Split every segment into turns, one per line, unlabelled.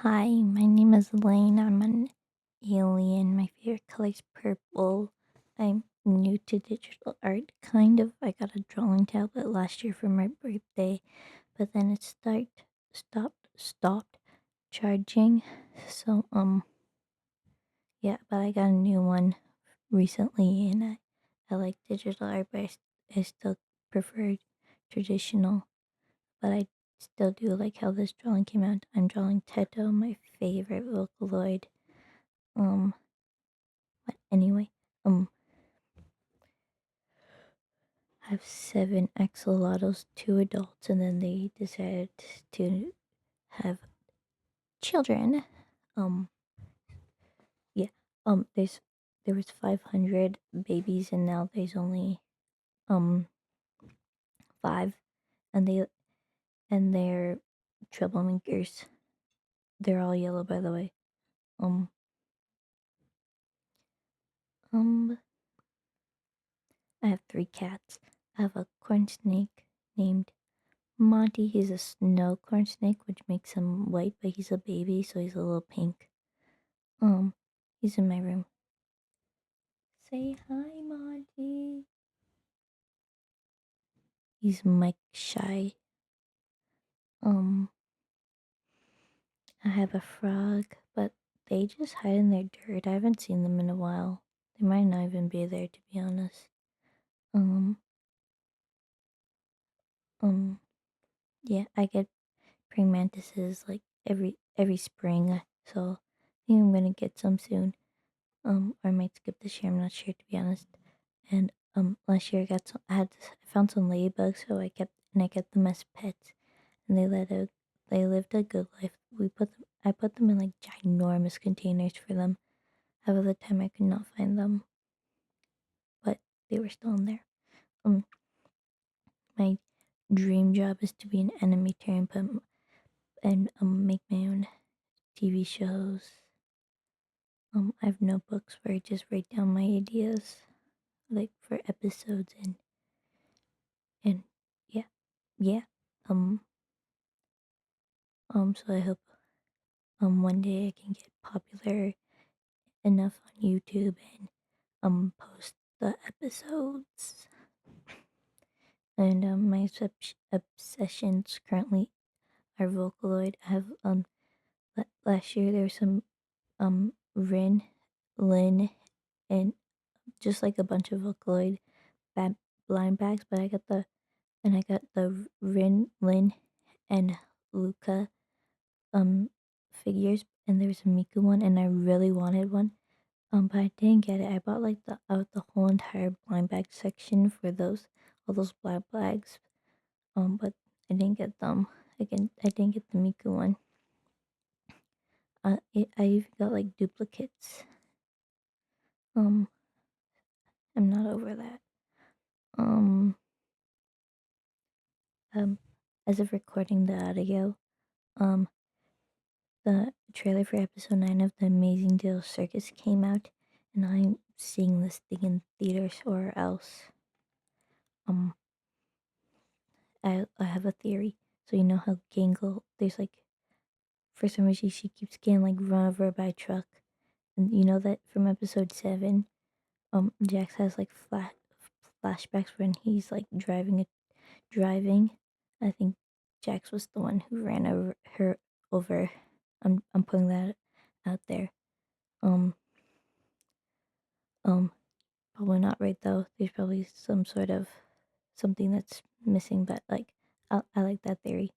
Hi, my name is Lane. I'm an alien. My favorite color is purple. I'm new to digital art, kind of. I got a drawing tablet last year for my birthday, but then it stopped charging. So yeah, but I got a new one recently, and I like digital art, but I still prefer traditional. But I still do like how this drawing came out. I'm drawing Teto, my favorite Vocaloid. Um, but anyway, um, I have seven axolotls, two adults, and then they decided to have children. Um, yeah. There was 500 babies, and now there's only um five, and they're troublemakers. They're all yellow, by the way. Um, um, I have three cats. I have a corn snake named Monty. He's a snow corn snake, which makes him white, but he's a baby, so he's a little pink. Um, he's in my room. Say hi, Monty. He's Mike Shy. Um, I have a frog, but they just hide in their dirt. I haven't seen them in a while. They might not even be there, to be honest. Um, um, yeah, I get praying mantises like every spring, so I think I'm gonna get some soon. Or I might skip this year. I'm not sure, to be honest. And last year I found some ladybugs, so I kept them as pets, and they lived a good life. I put them in like ginormous containers for them. Half of the time I could not find them, but they were still in there. Um, my dream job is to be an animator and make my own TV shows. I have notebooks where I just write down my ideas, like for episodes and yeah, yeah. Um, so I hope one day I can get popular enough on YouTube and post the episodes. And my obsessions currently are Vocaloid. I have last year there was some Rin, Lin, and just like a bunch of Vocaloid blind bags, but I got the Rin, Lin, and Luca um figures, and there's a Miku one, and I really wanted one. But I didn't get it. I bought like the whole entire blind bag section for all those black bags. But I didn't get them. I didn't get the Miku one. I even got like duplicates. Um, I'm not over that. Um, um, as of recording the audio, um, the trailer for episode 9 of The Amazing Dill Circus came out, and I'm seeing this thing in theaters or else. Um, I have a theory. So you know how Gangle, there's like, for some reason she keeps getting like run over by a truck, and you know that from episode 7, Jax has like flashbacks when he's like driving. I think Jax was the one who ran over. I'm putting that out there. Um, um, Probably not right though. There's probably some sort of something that's missing, but like I like that theory.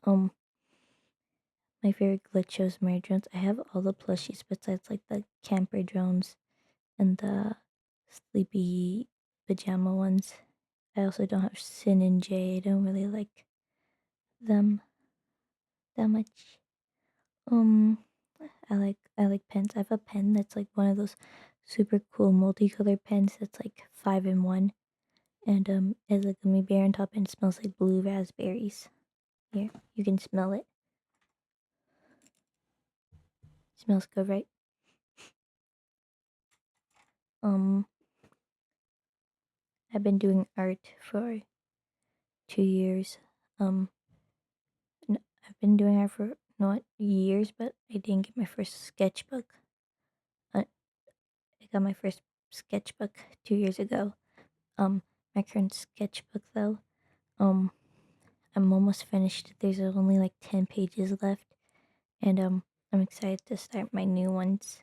Um, my favorite glitch shows Mary drones. I have all the plushies besides like the camper drones and the sleepy pajama ones. I also don't have Sin and Jay. I don't really like them that much. Um, I like pens. I have a pen that's like one of those super cool multicolored pens that's like 5 in 1, and it has a gummy bear on top and it smells like blue raspberries. Here, you can smell it. Smells good, right? Um, I've been doing art for 2 years. Um, I've been doing art for not years, but I didn't get my first sketchbook. I, I got my first sketchbook 2 years ago. My current sketchbook though, um, I'm almost finished. There's only like 10 pages left, and I'm excited to start my new ones.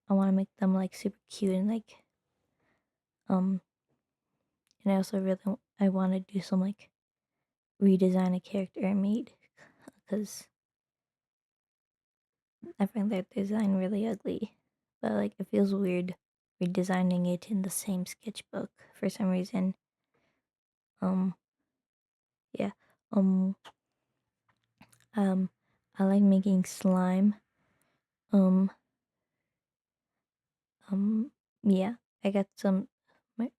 I want to make them like super cute and like um, and I also really I want to do some like redesign a character I made because I find that design really ugly, but like it feels weird redesigning it in the same sketchbook for some reason. Um, yeah. Um, um, I like making slime. Um, yeah. I got some. My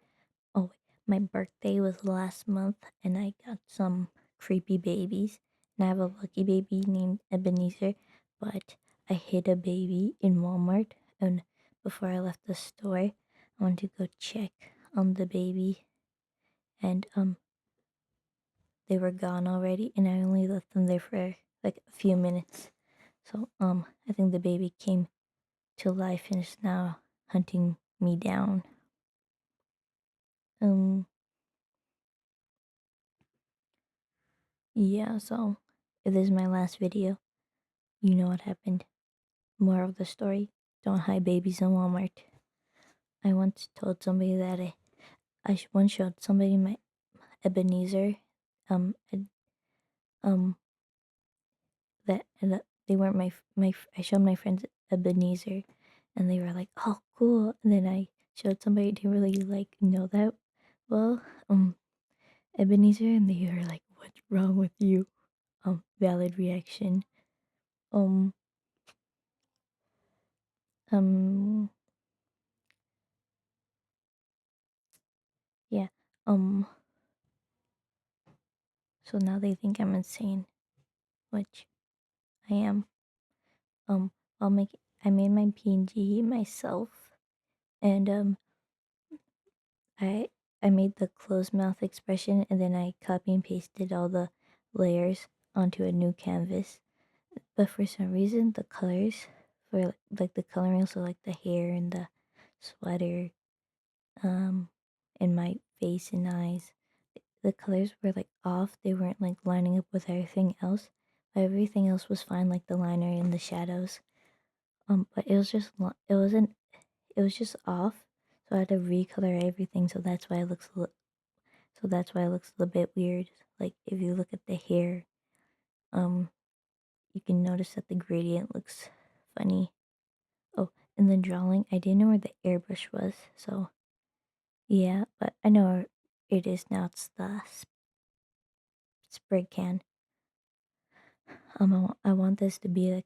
oh, wait, my birthday was last month, and I got some creepy babies. And I have a lucky baby named Ebenezer, but I hid a baby in Walmart, and before I left the store, I wanted to go check on the baby, and they were gone already, and I only left them there for like a few minutes. So I think the baby came to life and is now hunting me down. Um, yeah. So if this is my last video, you know what happened. Moral of the story: don't hide babies in Walmart. I once told somebody that once showed somebody my Ebenezer, I- um, that they weren't I showed my friends Ebenezer, and they were like, "Oh, cool." And then I showed somebody who didn't really like know that well, Ebenezer, and they were like, "What's wrong with you?" Valid reaction. Um, um, yeah. Um, so now they think I'm insane, which I am. Um, I'll make. I made my PNG myself, and I I made the closed mouth expression, and then I copy and pasted all the layers onto a new canvas. But for some reason, the colors for like the coloring, so like the hair and the sweater, um, and my face and eyes, the colors were like off. They weren't like lining up with everything else. But everything else was fine, like the liner and the shadows. But it was just it wasn't. It was just off. So I had to recolor everything. So that's why it looks a little bit weird. Like if you look at the hair, um, you can notice that the gradient looks funny. Oh, in the drawing, I didn't know where the airbrush was, so yeah, but I know where it is now. It's the spray can. I want this to be like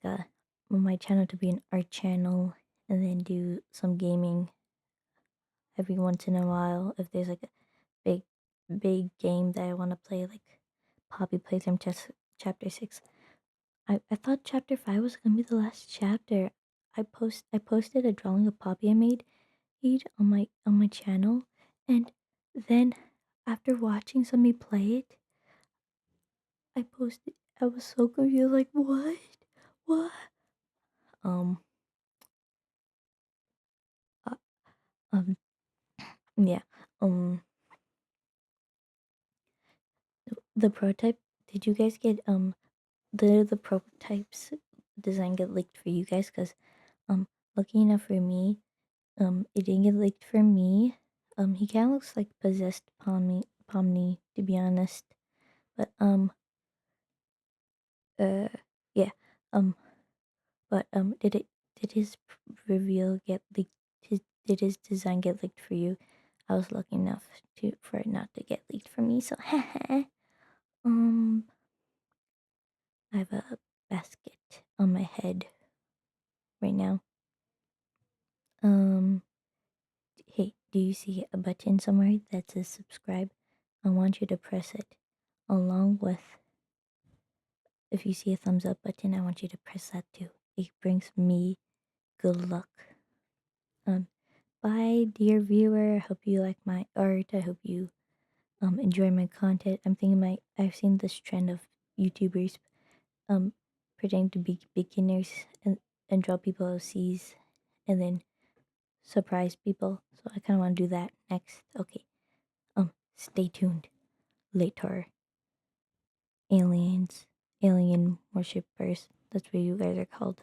my channel to be an art channel, and then do some gaming every once in a while. If there's like a big, big game that I want to play, like Poppy Playtime Chapter 6. I thought Chapter 5 was gonna be the last chapter. I posted a drawing of Poppy I made on my channel, and then after watching somebody play it, I posted. I was so confused. Like what? What? Um. Uh, um. Yeah. Um. The prototype. Did you guys get the prototypes design get leaked for you guys? Cause lucky enough for me, it didn't get leaked for me. He kind of looks like possessed Pomni, to be honest. But uh, yeah. Um, but did his reveal get leaked? Did his design get leaked for you? I was lucky enough for it not to get leaked for me. So, um, I have a basket on my head right now. Um, hey, do you see a button somewhere that says subscribe? I want you to press it along with, if you see a thumbs up button, I want you to press that too. It brings me good luck. Um, bye, dear viewer. I hope you like my art. I hope you enjoy my content. I've seen this trend of YouTubers pretending to be beginners and draw people overseas and then surprise people. So I kind of want to do that next. Okay. Stay tuned. Later. Aliens. Alien worshippers. That's what you guys are called.